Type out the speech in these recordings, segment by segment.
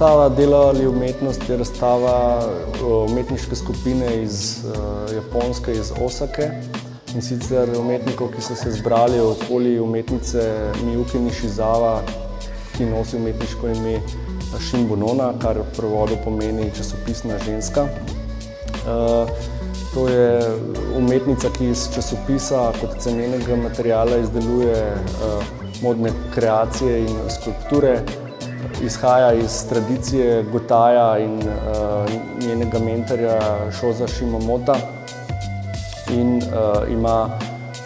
Razstava Dela ali umetnost je razstava umetniške skupine iz Japonske, iz Osake, in sicer umetnikov, ki so se zbrali okoli umetnice Miyuki Nishizawa, ki nosi umetniško ime Shinbu Nona, kar v prevodu pomeni časopisna ženska. To je umetnica, ki iz časopisa kot cenenega materiala izdeluje modne kreacije in skulpture. Izhaja iz tradicije Gotaja in njenega mentorja Shoza Shimomota in ima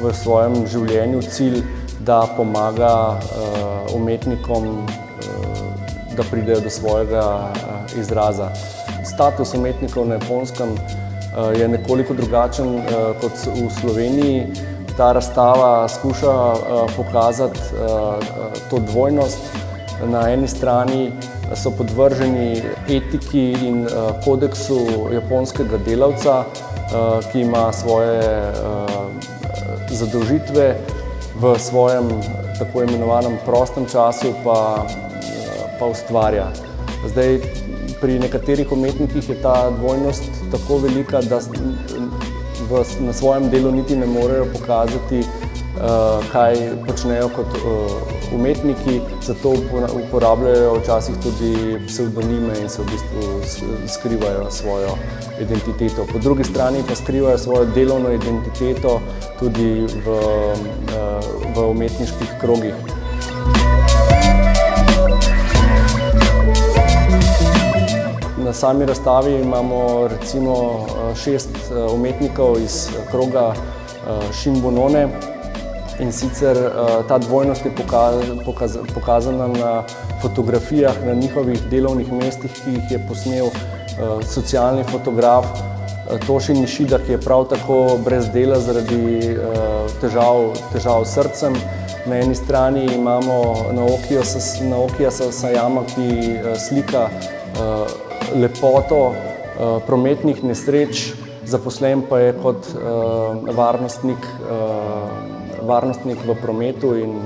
v svojem življenju cilj, da pomaga umetnikom, da pridejo do svojega izraza. Status umetnikov na Japonskem je nekoliko drugačen kot v Sloveniji. Ta razstava skuša pokazati to dvojnost. Na eni strani so podvrženi etiki in kodeksu japonskega delavca, ki ima svoje zadolžitve, v svojem tako imenovanem prostem času pa ustvarja. Zdaj, pri nekaterih umetnikih je ta dvojnost tako velika, da na svojem delu niti ne morejo pokazati, kaj počnejo kot umetniki, zato uporabljajo včasih tudi psevdonime in se v bistvu skrivajo svojo identiteto. Po drugi strani pa skrivajo svojo delovno identiteto tudi v umetniških krogih. Na sami razstavi imamo recimo 6 umetnikov iz kroga Shinbu None. In sicer ta dvojnost je pokazana na fotografijah na njihovih delovnih mestih, ki jih je posnel socialni fotograf Toshi Nishida, ki je prav tako brez dela zaradi težav s srcem. Na eni strani imamo Naokija Sasayama, ki slika lepoto prometnih nesreč, zaposlen pa je kot varnostnik v prometu in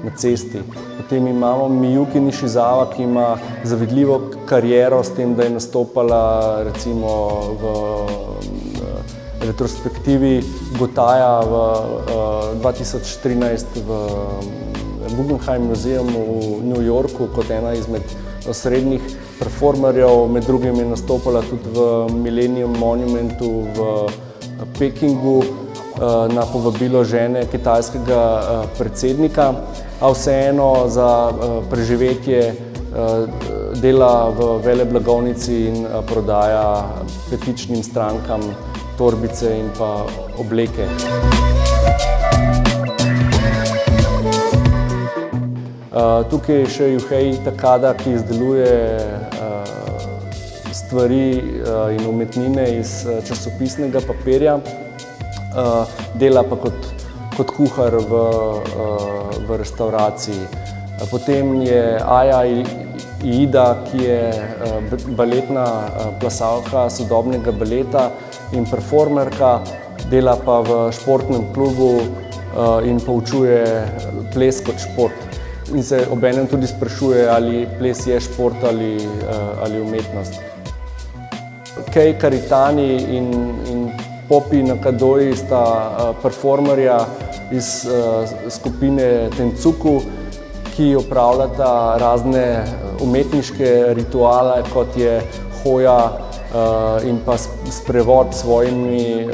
na cesti. Potem imamo Miyuki Nishizawa, ki ima zavidljivo kariero s tem, da je nastopala recimo v retrospektivi Gotaja v 2013 v Guggenheim muzejemu v New Yorku kot ena izmed osrednjih performerjev. Med drugim je nastopala tudi v Millennium Monumentu v Pekingu na povabilo žene kitajskega predsednika, a vseeno za preživetje dela v veleblagovnici in prodaja petičnim strankam torbice in pa obleke. Tukaj je še Yuhei Takada, ki izdeluje stvari in umetnine iz časopisnega papirja. Dela pa kot kuhar v restavraciji. Potem je Aya Iida, ki je baletna plesalka sodobnega baleta in performerka, dela pa v športnem klubu in poučuje ples kot šport. In se obenem tudi sprašuje, ali ples je šport ali umetnost. Kei Karitani in Poppy Nakadoji sta performerja iz skupine Tensuku, ki opravljata razne umetniške rituale, kot je hoja in pa sprevod s svojimi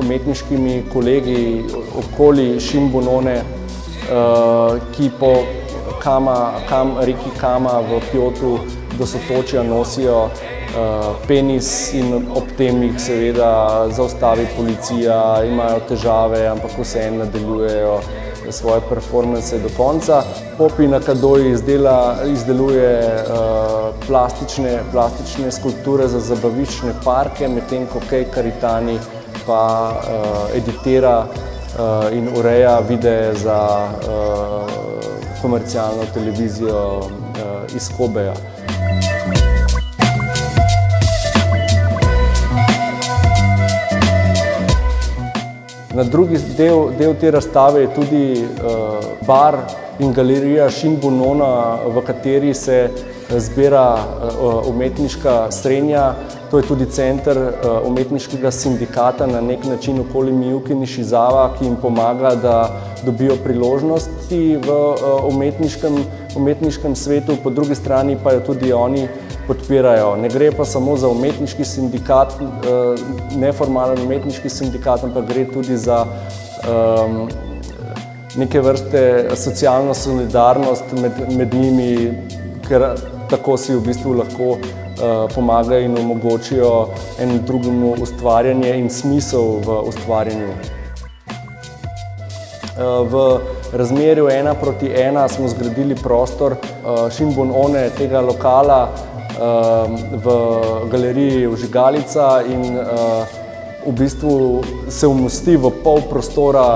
umetniškimi kolegi okoli Shinbu None, ki po reki Kama v Kyotu do Sotočja nosijo penis in ob tem jih seveda zaustavi policija, imajo težave, ampak vseeno nadaljujejo svoje performance do konca. Poppy Nakadoji izdeluje plastične skulpture za zabaviščne parke, medtem ko Kei Karitani pa editira in ureja videe za komercialno televizijo iz Kobeja. Na drugi del te razstave je tudi bar in galerija Shinbu Nona, v kateri se zbira umetniška srenja. To je tudi center umetniškega sindikata na nek način okoli Miyuki Nishizawa, ki jim pomaga, da dobijo priložnosti v umetniškem svetu, po drugi strani pa jo tudi oni podpirajo. Ne gre pa samo za umetniški sindikat, neformalen umetniški sindikat, ampak gre tudi za neke vrste socialno solidarnost med njimi, ker tako si v bistvu lahko pomagajo in omogočijo en drugemu ustvarjanje in smisel v ustvarjanju. V razmerju 1:1 smo zgradili prostor Shinbun One, tega lokala, v galeriji Vžigalica in v bistvu se umosti v pol prostora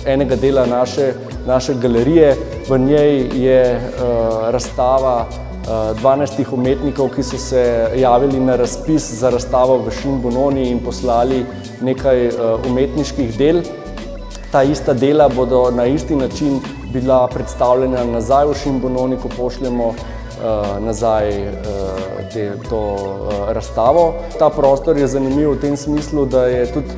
enega dela naše galerije. V njej je razstava 12 umetnikov, ki so se javili na razpis za razstavo v Shinbun Oni in poslali nekaj umetniških del. Ta ista dela bodo na isti način bila predstavljena nazaj v Shinbun Oni, ko pošljemo nazaj to razstavo. Ta prostor je zanimiv v tem smislu, da je tudi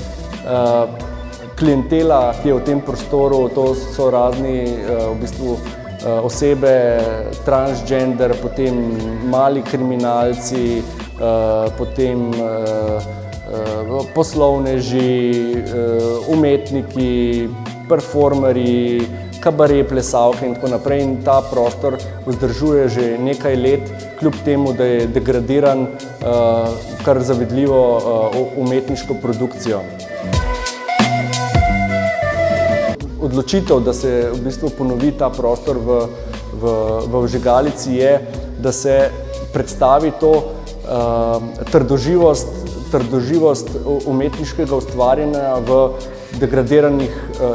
klientela, ki je v tem prostoru, to so razni v bistvu osebe, transgender, potem mali kriminalci, potem poslovneži, umetniki, performerji, kabaret plesavke in tako naprej. In ta prostor vzdržuje že nekaj let, kljub temu, da je degradiran, kar zavidljivo umetniško produkcijo. Odločitev, da se v bistvu ponovi ta prostor v Vžigalici, je, da se predstavi to trdoživost umetniškega ustvarjanja v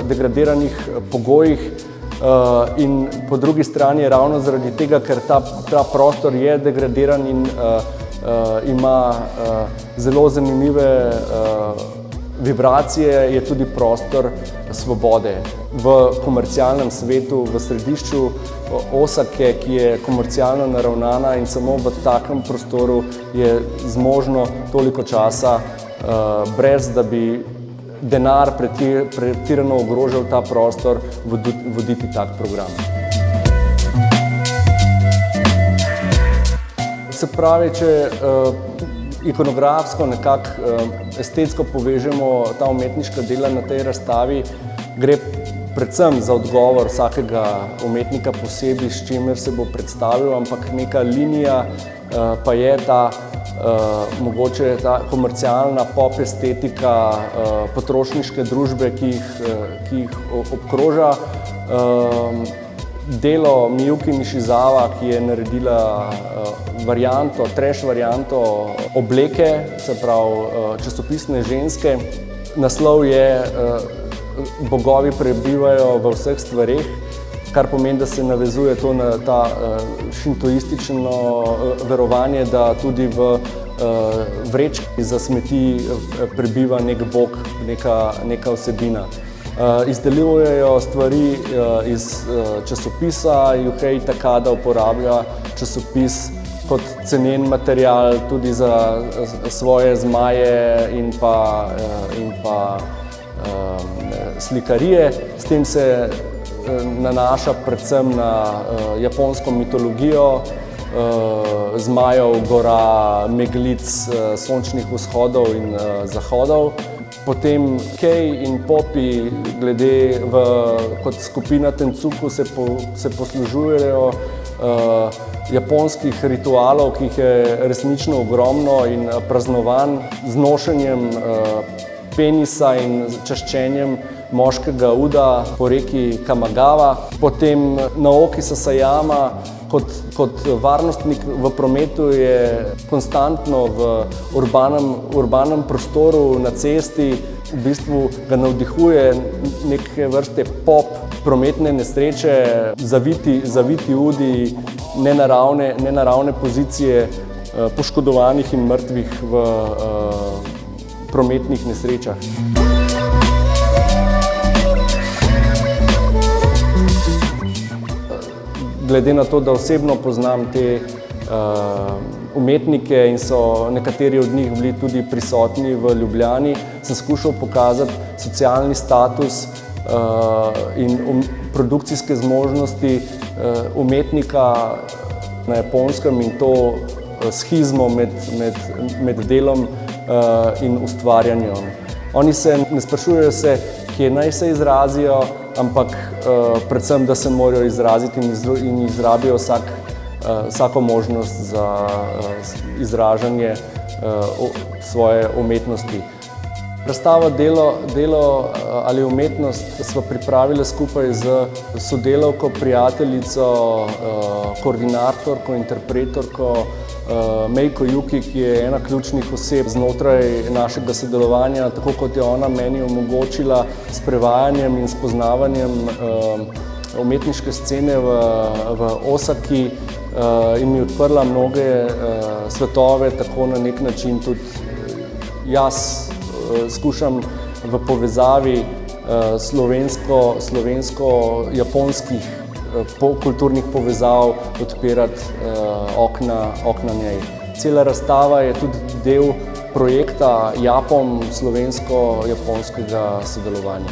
degradiranih pogojih in po drugi strani ravno zaradi tega, ker ta prostor je degradiran in ima zelo zanimive vibracije, je tudi prostor svobode. V komercialnem svetu, v središču Osake, ki je komercialno naravnana in samo v takem prostoru je zmožno toliko časa, brez da bi denar pretirano ogrožal ta prostor, voditi tak program. Se pravi, če ikonografsko, nekako estetsko povežemo ta umetniška dela na tej razstavi, gre predvsem za odgovor vsakega umetnika posebej, s čimer se bo predstavil, ampak neka linija pa je ta mogoče ta komercialna pop estetika potrošniške družbe, ki jih obkroža. Delo Miyuki Nishizawa, ki je naredila trash varianto obleke, se pravi časopisne ženske. Naslov je Bogovi prebivajo v vseh stvareh, kar pomeni, da se navezuje to na ta šintoistično verovanje, da tudi v vrečki za smeti prebiva nek bog, neka vsebina. Izdelujejo stvari iz časopisa, Juhei Takada uporablja časopis kot cenen material tudi za svoje zmaje in pa slikarije. S tem se nanaša predvsem na japonsko mitologijo, zmajev, gora, meglic, sončnih vzhodov in zahodov. Potem Kei in Poppy kot skupina Tensuku se poslužujejo japonskih ritualov, ki jih je resnično ogromno, in praznovanj z nošenjem penisa in čaščenjem moškega uda po reki Kamagawa. Potem Naoki Sasayama kot varnostnik v prometu je konstantno v urbanem prostoru na cesti, v bistvu ga navdihuje neke vrste pop prometne nesreče, zaviti udi, nenaravne pozicije poškodovanih in mrtvih v prometnih nesrečah. glede na to, da osebno poznam te umetnike in so nekateri od njih bili tudi prisotni v Ljubljani, sem skušal pokazati socialni status in produkcijske zmožnosti umetnika na Japonskem in to shizmo med delom in ustvarjanjem. Oni ne sprašujejo se, kje naj se izrazijo, ampak predvsem, da se morajo izraziti in izrabijo vsako možnost za izražanje svoje umetnosti. Razstava Delo ali umetnost smo pripravili skupaj z sodelavko, prijateljico, koordinatorko, interpretorko Meiko Yuki, ki je ena ključnih oseb znotraj našega sodelovanja, tako kot je ona meni omogočila s prevajanjem in spoznavanjem umetniške scene v Osaki in mi odprla mnoge svetove, tako na nek način tudi jaz skušam v povezavi slovensko-japonskih kulturnih povezav odpirati okna njej. Cela razstava je tudi del projekta Japom slovensko-japonskega sodelovanja.